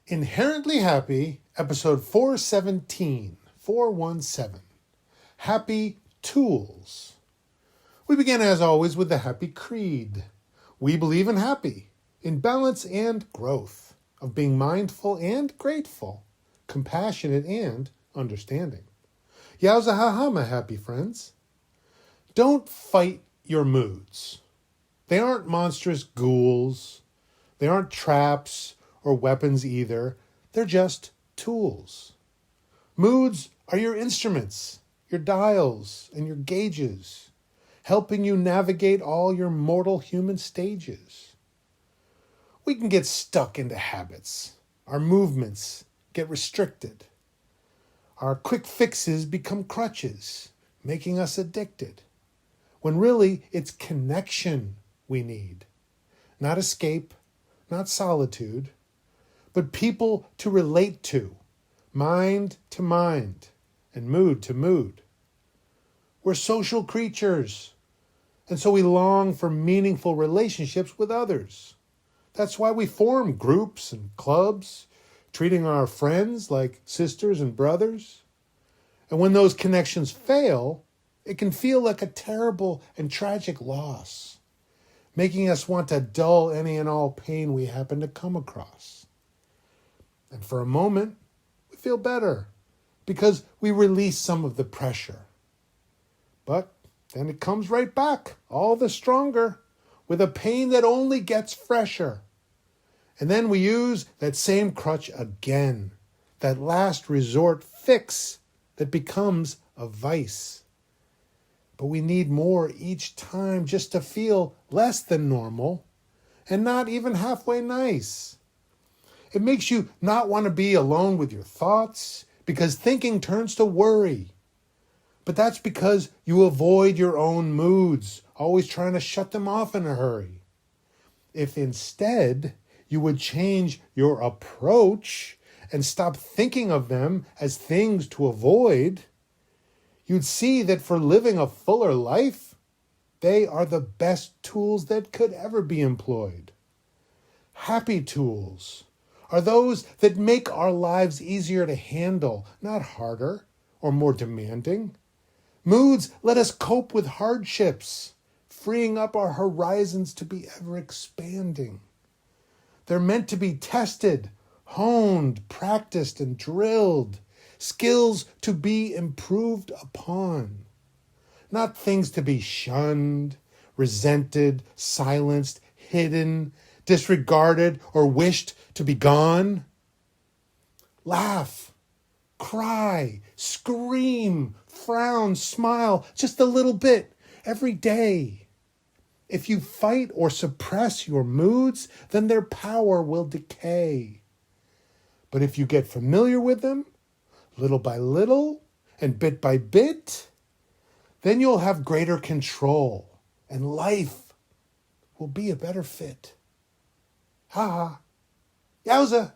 Inherently Happy, episode 417. Happy Tools. We begin, as always, with the Happy Creed. We believe in happy, in balance and growth, of being mindful and grateful, compassionate and understanding. Yowza ha, my happy friends. Don't fight your moods. They aren't monstrous ghouls. They aren't traps or weapons either. They're just tools. Moods are your instruments, your dials, and your gauges, helping you navigate all your mortal human stages. We can get stuck into habits. Our movements get restricted. Our quick fixes become crutches, making us addicted. When really, it's connection we need. Not escape, not solitude, but people to relate to, mind to mind, and mood to mood. We're social creatures, and so we long for meaningful relationships with others. That's why we form groups and clubs, treating our friends like sisters and brothers. And when those connections fail, it can feel like a terrible and tragic loss, making us want to dull any and all pain we happen to come across. And for a moment, we feel better because we release some of the pressure. But then it comes right back, all the stronger, with a pain that only gets fresher. And then we use that same crutch again, that last resort fix that becomes a vice. But we need more each time just to feel less than normal and not even halfway nice. It makes you not want to be alone with your thoughts because thinking turns to worry. But that's because you avoid your own moods, always trying to shut them off in a hurry. If instead you would change your approach and stop thinking of them as things to avoid, you'd see that for living a fuller life, they are the best tools that could ever be employed. Happy tools are those that make our lives easier to handle, not harder or more demanding. Moods let us cope with hardships, freeing up our horizons to be ever expanding. They're meant to be tested, honed, practiced, and drilled, skills to be improved upon. Not things to be shunned, resented, silenced, hidden, disregarded, or wished to be gone. Laugh, cry, scream, frown, smile, just a little bit every day. If you fight or suppress your moods, then their power will decay. But if you get familiar with them, little by little and bit by bit, then you'll have greater control and life will be a better fit. Ha ha. Yowza.